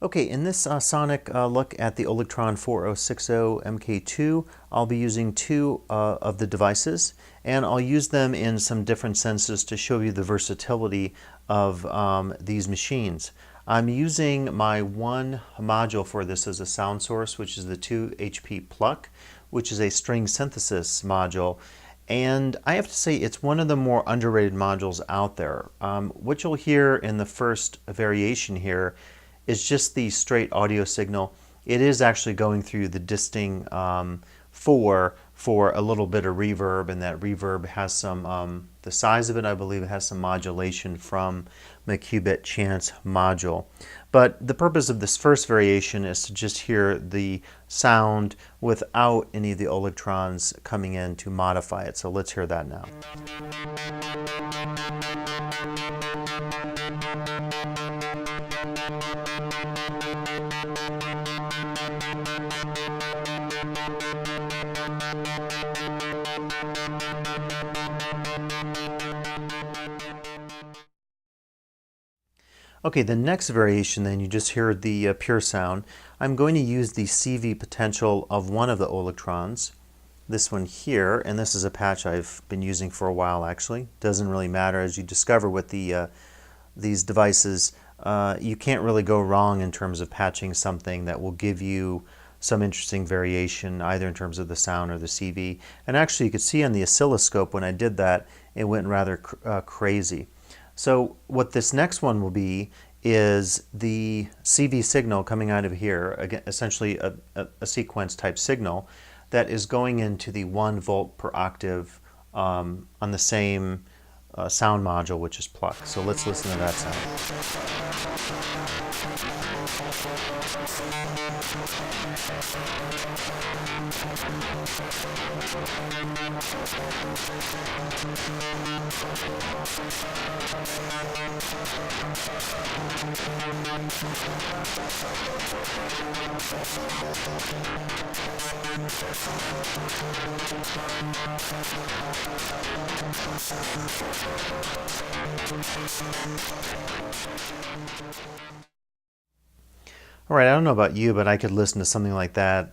Okay, in this sonic look at the Olegtron 4060mk2, I'll be using two of the devices, and I'll use them in some different senses to show you the versatility of these machines. I'm using my one module for this as a sound source, which is the 2 HP Pluck, which is a string synthesis module. And I have to say it's one of the more underrated modules out there. What you'll hear in the first variation here is just the straight audio signal. It is actually going through the disting 4 for a little bit of reverb, and that reverb has some, the size of it, I believe it has some modulation from the qubit chance module. But the purpose of this first variation is to just hear the sound without any of the Olegtrons coming in to modify it. So let's hear that now. Okay, the next variation then, you just hear the pure sound. I'm going to use the CV potential of one of the Olegtrons, this one here, and this is a patch I've been using for a while actually. Doesn't really matter. As you discover with these devices, you can't really go wrong in terms of patching something that will give you some interesting variation either in terms of the sound or the CV. And actually you could see on the oscilloscope when I did that, it went rather crazy. So what this next one will be is the CV signal coming out of here, again, essentially a sequence type signal that is going into the 1 volt per octave on the same sound module, which is Pluck. So let's listen to that sound. All right, I don't know about you, but I could listen to something like that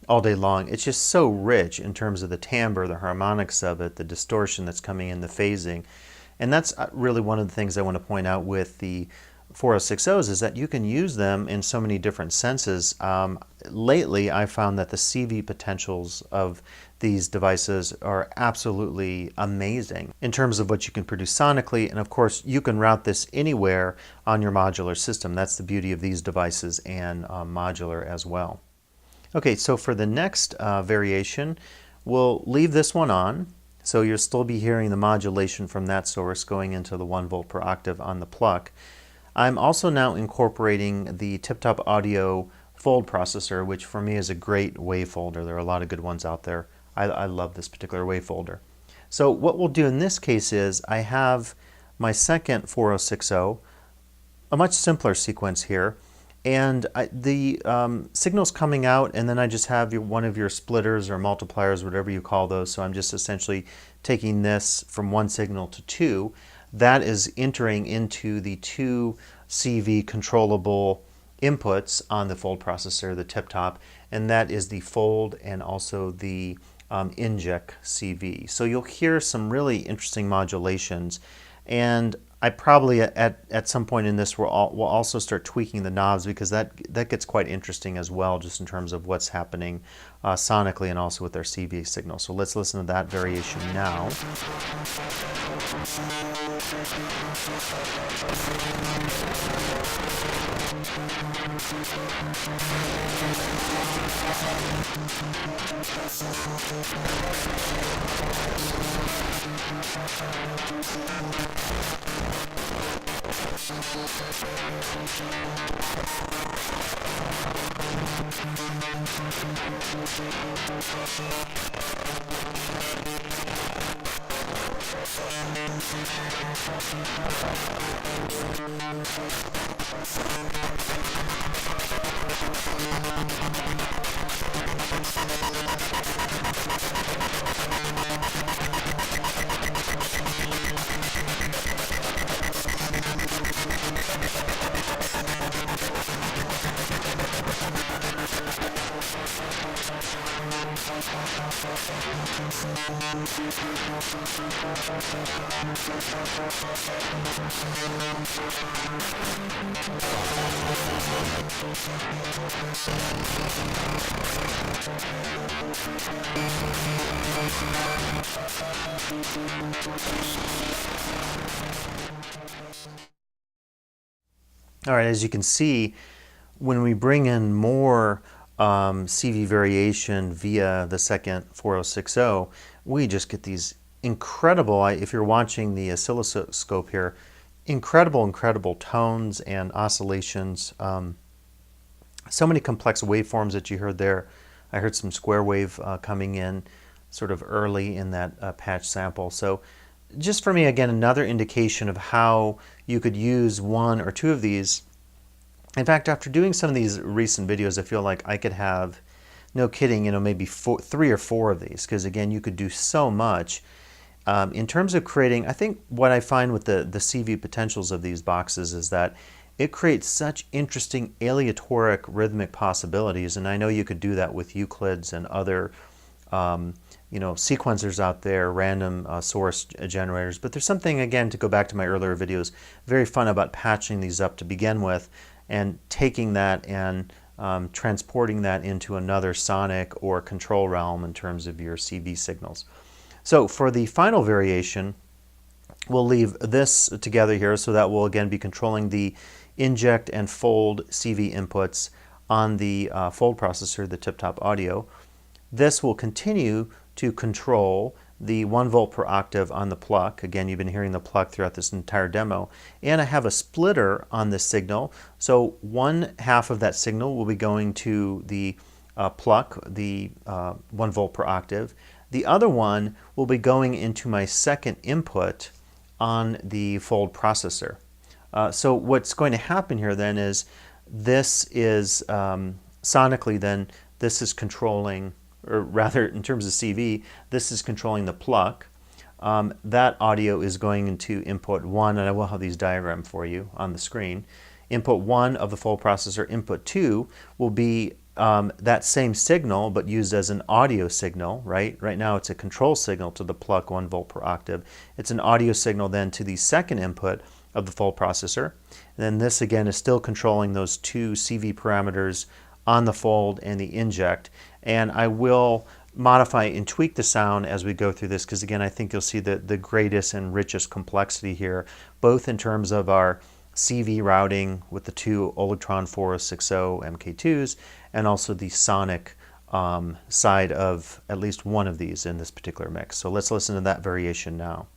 all day long. It's just so rich in terms of the timbre, the harmonics of it, the distortion that's coming in, the phasing. And that's really one of the things I want to point out with the 4060s is that you can use them in so many different senses. Lately, I found that the CV potentials of these devices are absolutely amazing in terms of what you can produce sonically, and of course you can route this anywhere on your modular system. That's the beauty of these devices and modular as well. Okay, so for the next variation, we'll leave this one on, so you'll still be hearing the modulation from that source going into the 1 volt per octave on the Pluck. I'm also now incorporating the Tiptop Audio fold processor, which for me is a great wave folder. There are a lot of good ones out there. I love this particular wave folder. So what we'll do in this case is I have my second 4060, a much simpler sequence here, and the signal's coming out, and then I just have one of your splitters or multipliers, whatever you call those. So I'm just essentially taking this from one signal to two. That is entering into the two CV controllable inputs on the fold processor, the Tiptop, and that is the fold and also the inject CV. So you'll hear some really interesting modulations, and I probably at some point in this will also start tweaking the knobs, because that gets quite interesting as well, just in terms of what's happening sonically and also with our CV signal. So let's listen to that variation now. All right, as you can see, when we bring in more CV variation via the second 4060, we just get these incredible, if you're watching the oscilloscope here, incredible tones and oscillations. So many complex waveforms that you heard there. I heard some square wave coming in sort of early in that patch sample. So just for me, again, another indication of how you could use one or two of these. In fact, after doing some of these recent videos, I feel like I could have, no kidding, maybe 3 or 4 of these, because again, you could do so much. In terms of creating, I think what I find with the CV potentials of these boxes is that it creates such interesting aleatoric rhythmic possibilities, and I know you could do that with Euclids and other sequencers out there, random source generators. But there's something, again, to go back to my earlier videos, very fun about patching these up to begin with and taking that and transporting that into another sonic or control realm in terms of your CV signals. So for the final variation, we'll leave this together here, so that will again be controlling the inject and fold CV inputs on the fold processor, the Tiptop Audio. This will continue to control the 1 volt per octave on the Pluck. Again, you've been hearing the Pluck throughout this entire demo. And I have a splitter on this signal. So one half of that signal will be going to the Pluck, the 1 volt per octave. The other one will be going into my second input on the fold processor. So what's going to happen here then is this is sonically then this is controlling, or rather in terms of CV, this is controlling the Pluck. That audio is going into input 1, and I will have these diagrams for you on the screen. Input 1 of the fold processor. Input 2 will be that same signal but used as an audio signal, right? Right now it's a control signal to the Pluck 1 volt per octave. It's an audio signal then to the second input of the fold processor. And then this again is still controlling those two CV parameters on the fold and the inject. And I will modify and tweak the sound as we go through this, because again I think you'll see the greatest and richest complexity here, both in terms of our CV routing with the two Olegtron 4060mk2s and also the sonic side of at least one of these in this particular mix. So let's listen to that variation now.